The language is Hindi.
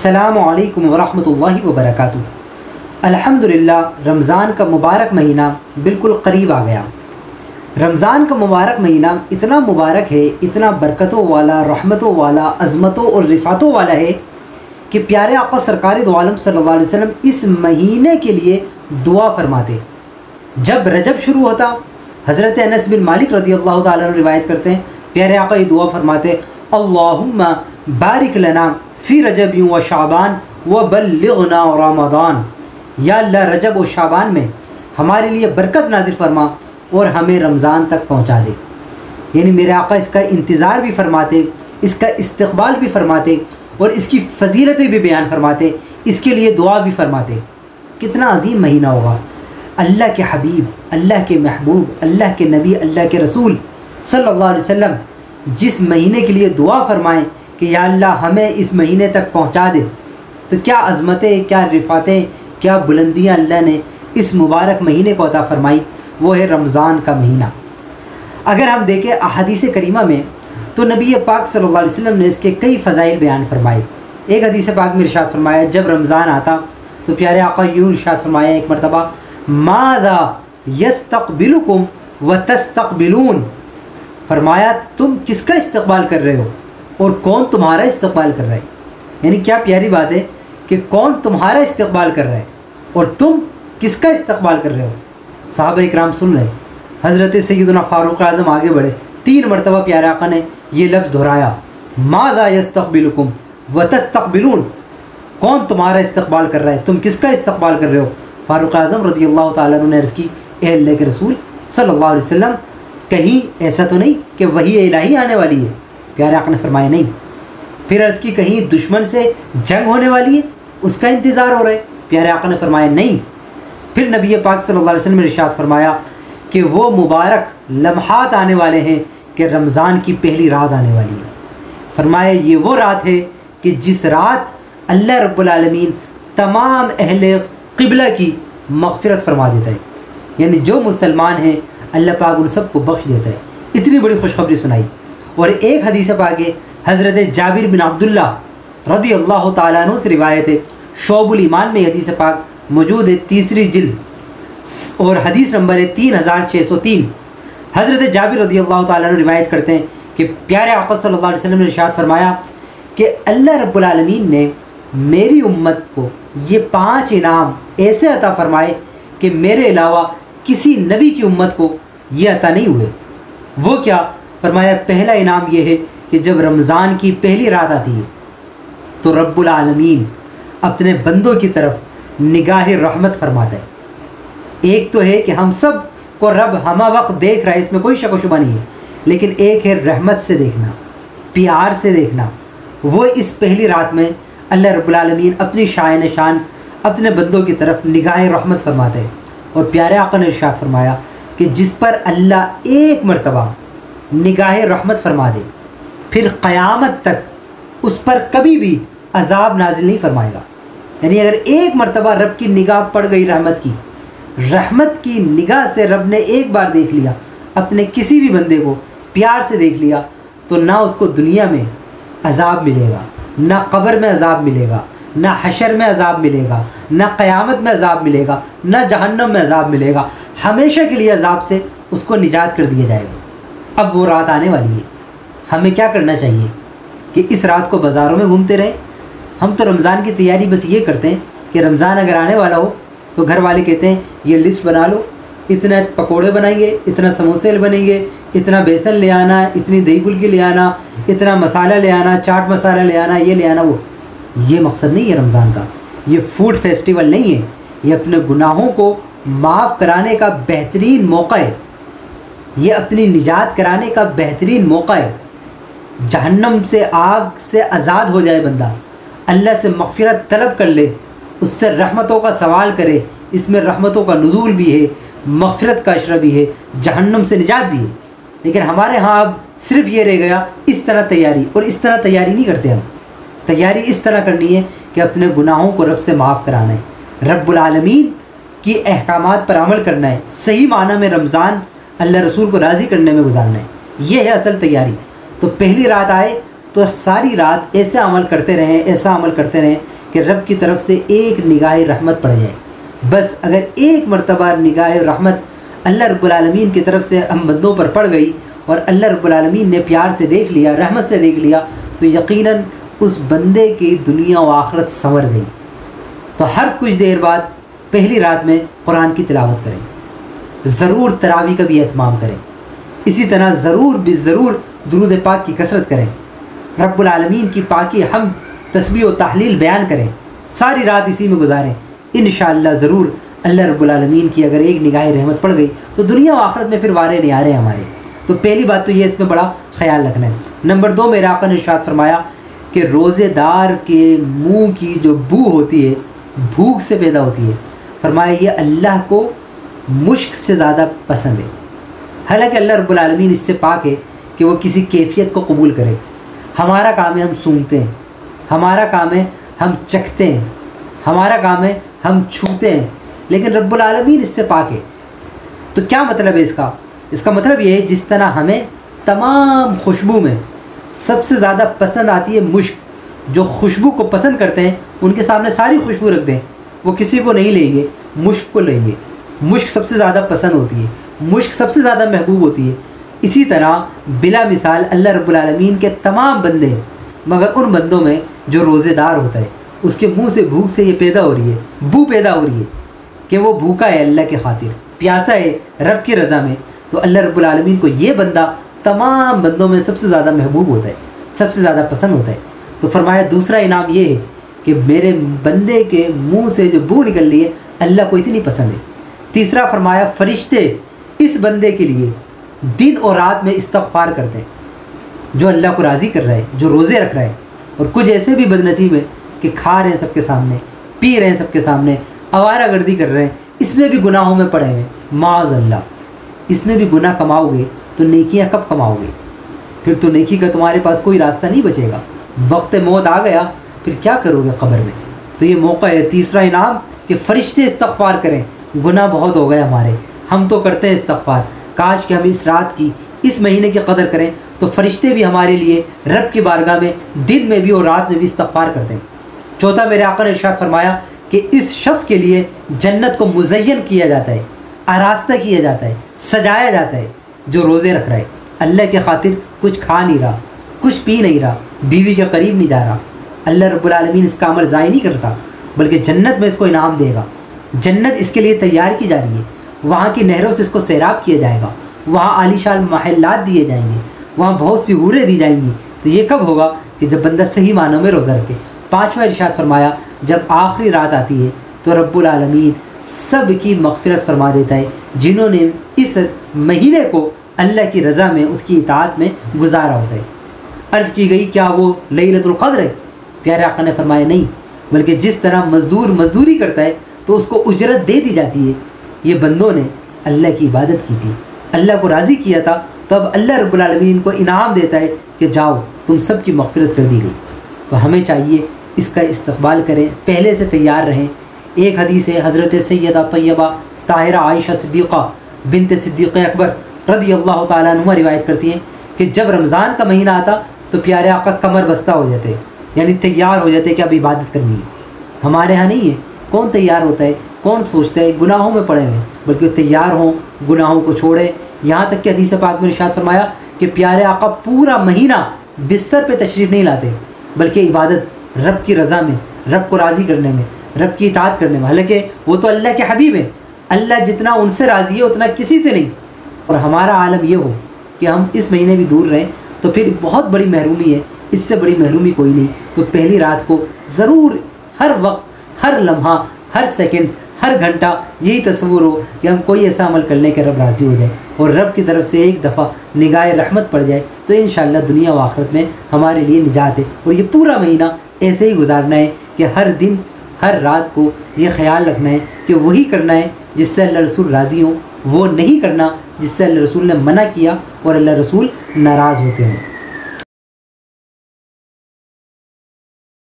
अस्सलामु अलैकुम वरहमतुल्लाहि वबरकातुहू। अल्हम्दुलिल्लाह, रमज़ान का मुबारक महीना बिल्कुल करीब आ गया। रमज़ान का मुबारक महीना इतना मुबारक है, इतना बरकतों वाला, रहमतों वाला, अज़मतों और रिफ़ातों वाला है कि प्यारे आका सरकार दो आलम सल्लल्लाहु अलैहि वसल्लम इस महीने के लिए दुआ फरमाते। जब रजब शुरू होता, हज़रत अनस बिन मालिक रज़ियल्लाहु ताला अन्हु रिवायत करते हैं, प्यारे आका ये दुआ फरमाते, अल्लाहुम्मा बारिक लना फ़ी रजब व शाबान व बल्लिगना रमज़ान। या अल्लाह, रजब और शाबान में हमारे लिए बरकत नाज़िल फरमा और हमें रमज़ान तक पहुँचा दे। यानी मेरे आका इसका इंतज़ार भी फरमाते, इसका इस्तक़बाल भी फरमाते और इसकी फ़जीलतें भी बयान फरमाते, इसके लिए दुआ भी फरमाते। कितना अजीम महीना होगा। अल्लाह के हबीब, अल्लाह के महबूब, अल्लाह के नबी, अल्लाह के रसूल सल्लल्लाहु अलैहि वसल्लम जिस महीने के लिए दुआ फरमाएँ कि या अल्लाह हमें इस महीने तक पहुँचा दे, तो क्या अज़मतें, क्या रिफ़ातें, क्या बुलंदियाँ अल्लाह ने इस मुबारक महीने को अता फ़रमाई। वो है रमज़ान का महीना। अगर हम देखें अहादीस करीमा में, तो नबी पाक सल्लल्लाहु अलैहि वसल्लम ने इसके कई फ़ज़ाइल बयान फरमाए। एक हदीस पाक में इरशाद फरमाया, जब रमज़ान आता तो प्यारे आका यूँ इरशाद फरमाया एक मरतबा, माज़ा यस्तक़बिलुकुम व तस्तक़बिलून। फरमाया, तुम किसका इस्तक़बाल कर रहे हो और कौन तुम्हारा इस्तक़बाल कर रहा है। यानी क्या प्यारी बात है कि कौन तुम्हारा इस्तक़बाल कर रहा है और तुम किसका इस्तक़बाल कर रहे हो। सहाबा इकराम सुन रहे। हज़रत सैयदना फ़ारूक़ आज़म आगे बढ़े, 3 मरतबा प्यारे आका ने ये लफ्ज़ दोहराया, माज़ा यस्तक़बिलुकुम व तस्तक़बिलून। कौन तुम्हारा इस्तक़बाल कर रहा है, तुम किसका इस्तक़बाल कर रहे हो। फ़ारूक़ आज़म रज़ियल्लाहु ताला अन्हु ने अर्ज़ की, ए अल्लाह के रसूल सल्लल्लाहु अलैहि वसल्लम, कहीं ऐसा तो नहीं कि वही इलाही आने वाली है। प्यारे आका ने फरमाया, नहीं। फिर अर्ज़ की, कहीं दुश्मन से जंग होने वाली है, उसका इंतज़ार हो रहा है। प्यारे आका ने फरमाया, नहीं। फिर नबी पाक सल्लल्लाहु अलैहि वसल्लम ने इरशाद फरमाया कि वो मुबारक लम्हात आने वाले हैं कि रमज़ान की पहली रात आने वाली है। फरमाया, ये वो रात है कि जिस रात अल्लाह रब्बुल आलमीन तमाम अहले क़िबला की मग़फ़िरत फरमा देता है। यानी जो मुसलमान हैं अल्लाह पाक उन सबको बख्श देता है। इतनी बड़ी खुशखबरी सुनाई। और एक हदीस पाक है, हज़रत जाबिर बिन अब्दुल्लाह रज़ियल्लाहु ताला अन्हु से रिवायत है, शोबुल ईमान में हदीस पाक मौजूद है, 3री जिल्द और हदीस नंबर है 3603। हज़रत जाबिर रज़ियल्लाहु ताला अन्हु रिवायत करते हैं कि प्यारे आका सल्लल्लाहु अलैहि वसल्लम ने इरशाद फरमाया कि अल्लाह रब्बुल आलमीन ने मेरी उम्मत को ये 5 इनाम ऐसे अता फ़रमाए कि मेरे अलावा किसी नबी की उम्मत को ये अता नहीं हुए। वो क्या? फरमाया, पहला इनाम ये है कि जब रमज़ान की पहली रात आती है तो रब्बुल आलमीन अपने बंदों की तरफ निगाह रहमत फरमाता है। एक तो है कि हम सब को रब हमा वक्त देख रहा है, इसमें कोई शक व शुबा नहीं है, लेकिन एक है रहमत से देखना, प्यार से देखना। वो इस पहली रात में अल्लाह रब्बुल आलमीन अपनी शान शान अपने बंदों की तरफ निगाह रहमत फरमाता है। और प्यारे आका ने इरशाद फरमाया कि जिस पर अल्लाह एक मरतबा निगाह रहमत फरमा दे, फिर क़यामत तक उस पर कभी भी अज़ाब नाजिल नहीं फरमाएगा। यानी अगर एक मरतबा रब की निगाह पड़ गई रहमत की निगाह से रब ने एक बार देख लिया, अपने किसी भी बंदे को प्यार से देख लिया, तो ना उसको दुनिया में अज़ाब मिलेगा, ना कब्र में अज़ाब मिलेगा, ना हशर में अज़ाब मिलेगा, ना क़यामत में अज़ाब मिलेगा, ना जहन्नम में अज़ाब मिलेगा। हमेशा के लिए अज़ाब से उसको निजात कर दिया जाएगा। अब वो रात आने वाली है। हमें क्या करना चाहिए कि इस रात को बाज़ारों में घूमते रहें। हम तो रमज़ान की तैयारी बस ये करते हैं कि रमज़ान अगर आने वाला हो तो घर वाले कहते हैं ये लिस्ट बना लो, इतना पकोड़े बनाएंगे, इतना समोसे बनेंगे, इतना बेसन ले आना, इतनी दही फुल्की ले आना, इतना मसाला ले आना, चाट मसाला ले आना, ये ले आना वो। ये मकसद नहीं है रमज़ान का। ये फूड फेस्टिवल नहीं है। ये अपने गुनाहों को माफ़ कराने का बेहतरीन मौका है। ये अपनी निजात कराने का बेहतरीन मौका है। जहन्नम से, आग से आज़ाद हो जाए बंदा, अल्लाह से मग़फ़िरत तलब कर ले, उससे रहमतों का सवाल करे। इसमें रहमतों का नुज़ूल भी है, मग़फ़िरत का अशरा भी है, जहन्नम से निजात भी है। लेकिन हमारे यहाँ अब सिर्फ़ ये रह गया इस तरह तैयारी, और इस तरह तैयारी नहीं करते हम। तैयारी इस तरह करनी है कि अपने गुनाहों को रब से माफ़ कराना है, रब्बुल आलमीन की अहकामात पर अमल करना है, सही माना में रमज़ान अल्लाह रसूल को राज़ी करने में गुजारना है। ये है असल तैयारी। तो पहली रात आए तो सारी रात ऐसा अमल करते रहें, ऐसा अमल करते रहें कि रब की तरफ से एक निगाह रहमत पड़ जाए। बस अगर एक मरतबा निगाह रहमत अल्लाह रब्बुल आलमीन की तरफ से हम बंदों पर पड़ गई और अल्लाह रब्बुल आलमीन ने प्यार से देख लिया, रहमत से देख लिया, तो यकीनन उस बंदे की दुनिया व आखिरत संवर गई। तो हर कुछ देर बाद पहली रात में कुरान की तिलावत करें, ज़रूर तरावी का भी एहतमाम करें। इसी तरह ज़रूर ज़रूर दुरूद पाक की कसरत करें, रब्बुल आलमीन की पाकी हम तस्बीह व तहलील बयान करें, सारी रात इसी में गुजारें। इंशाअल्लाह ज़रूर अल्लाह रब्बुल आलमीन की अगर एक निगाह रहमत पड़ गई तो दुनिया व आखिरत में फिर वारे नहीं आ रहे हमारे। तो पहली बात तो ये इसमें बड़ा ख्याल रखना है। नंबर 2, मेरे आका ने इरशाद फरमाया कि रोज़ेदार के मुँह की जो बू होती है भूख से पैदा होती है, फरमाया ये अल्लाह को मुश्क से ज़्यादा पसंद है। हालांकि अल्लाह रब्बुल आलमीन इससे पाक है कि वो किसी कैफियत को कबूल करे। हमारा काम है हम सूंघते हैं, हमारा काम है हम चखते हैं, हमारा काम है हम छूते हैं, लेकिन रब्बुल आलमीन इससे पाक है। तो क्या मतलब है इसका? इसका मतलब ये है जिस तरह हमें तमाम खुशबू में सबसे ज़्यादा पसंद आती है मुश्क, जो खुशबू को पसंद करते हैं उनके सामने सारी खुशबू रख दें, वो किसी को नहीं लेंगे, मुश्क को लेंगे। मुश्क सबसे ज़्यादा पसंद होती है, मुश्क सबसे ज़्यादा महबूब होती है। इसी तरह बिला मिसाल अल्लाह रब्बुल आलमीन के तमाम बंदे हैं, मगर उन बंदों में जो रोज़ेदार होता है उसके मुंह से भूख से ये पैदा हो रही है, बू पैदा हो रही है कि वो भूखा है अल्लाह के खातिर, प्यासा है रब की रज़ा में, तो अल्लाह रब्बुल आलमीन को ये बंदा तमाम बंदों में सबसे ज़्यादा महबूब होता है, सबसे ज़्यादा पसंद होता है। तो फरमाया दूसरा इनाम ये है कि मेरे बंदे के मुंह से जो बू निकल रही है अल्लाह को इतनी पसंद है। तीसरा फरमाया फरिश्ते इस बंदे के लिए दिन और रात में इस्तग़फ़ार करते हैं, जो अल्लाह को राज़ी कर रहा है, जो रोज़े रख रहा है। और कुछ ऐसे भी बदनसीब है कि खा रहे हैं सबके सामने, पी रहे हैं सबके सामने, आवारागर्दी कर रहे हैं, इसमें भी गुनाहों में पड़े हुए, माज़अल्लाह। इसमें भी गुनाह कमाओगे तो नेकियां कब कमाओगे? फिर तो नेकी का तुम्हारे पास कोई रास्ता नहीं बचेगा। वक्त मौत आ गया फिर क्या करोगे कब्र में? तो ये मौका है, तीसरा इनाम, कि फ़रिश्ते इस्तग़फ़ार करें। गुनाह बहुत हो गए हमारे, हम तो करते हैं इस्तग़फ़ार, काश कि हम इस रात की, इस महीने की कदर करें तो फ़रिश्ते भी हमारे लिए रब की बारगाह में दिन में भी और रात में भी इस्तग़फ़ार करते हैं। चौथा, मेरे आका ने इरशाद फरमाया कि इस शख्स के लिए जन्नत को मुज़य्यन किया जाता है, आरास्ता किया जाता है, सजाया जाता है, जो रोज़े रख रहा है, अल्लाह के खातिर कुछ खा नहीं रहा, कुछ पी नहीं रहा, बीवी के करीब नहीं जा रहा। अल्लाह रब्बुल आलमीन इसका अमल ज़ाय नहीं करता, बल्कि जन्नत में इसको इनाम देगा। जन्नत इसके लिए तैयार की जा रही है, वहाँ की नहरों से इसको सैराब किया जाएगा, वहाँ आलीशान महल्लात दिए जाएंगे, वहाँ बहुत सी हूरें दी जाएंगी। तो ये कब होगा? कि जब बंदा सही मानों में रोज़ा रखे। पाँचवा इरशाद फरमाया, जब आखिरी रात आती है तो रब्बुल आलमीन सब की मग़फ़िरत फरमा देता है जिन्होंने इस महीने को अल्लाह की रज़ा में, उसकी इताअत में गुजारा होता है। अर्ज़ की गई, क्या वो लैलतुल क़द्र है? प्यारे आका ने फरमाया नहीं, बल्कि जिस तरह मज़दूर मज़दूरी करता है तो उसको उजरत दे दी जाती है। ये बंदों ने अल्लाह की इबादत की थी, अल्लाह को राज़ी किया था, तो अब अल्लाह रब्बुल आलमीन को इनाम देता है कि जाओ तुम सब की मग़फ़िरत कर दी गई। तो हमें चाहिए इसका इस्तक़बाल करें, पहले से तैयार रहें। एक हदीस है, हज़रत सैयदा तैयबा ताहिरा आयशा सिद्दीक़ा बिन्त सिद्दीक़ अकबर रज़ियल्लाहु ताला अन्हुमा रिवायत करती हैं कि जब रमज़ान का महीना आता तो प्यारे आका कमर बस्ता हो जाते, यानी तैयार हो जाते कि अब इबादत करनी है। हमारे यहाँ नहीं है, कौन तैयार होता है, कौन सोचता है गुनाहों में पड़े हुए, बल्कि तैयार हों, गुनाहों को छोड़े। यहाँ तक कि हदीस पाक में इरशाद फरमाया कि प्यारे आका पूरा महीना बिस्तर पे तशरीफ़ नहीं लाते, बल्कि इबादत रब की रज़ा में, रब को राज़ी करने में, रब की इताअत करने में। हालांकि वो तो अल्लाह के हबीब हैं, अल्लाह जितना उनसे राज़ी है उतना किसी से नहीं। और हमारा आलम ये हो कि हम इस महीने भी दूर रहें तो फिर बहुत बड़ी महरूमी है, इससे बड़ी महरूमी कोई नहीं। तो पहली रात को ज़रूर हर वक्त, हर लम्हा, हर सेकंड, हर घंटा यही तस्वुर हो कि हम कोई ऐसा अमल कर लें कि रब राज़ी हो जाए और रब की तरफ से एक दफ़ा निगाह रहमत पड़ जाए, तो इंशाअल्लाह दुनिया व आखिरत में हमारे लिए निजात है। और ये पूरा महीना ऐसे ही गुजारना है कि हर दिन, हर रात को ये ख्याल रखना है कि वही करना है जिससे अल्लाह रसूल राज़ी हो, वो नहीं करना जिससे अल्लाह रसूल ने मना किया और अल्लाह रसूल नाराज़ होते हों।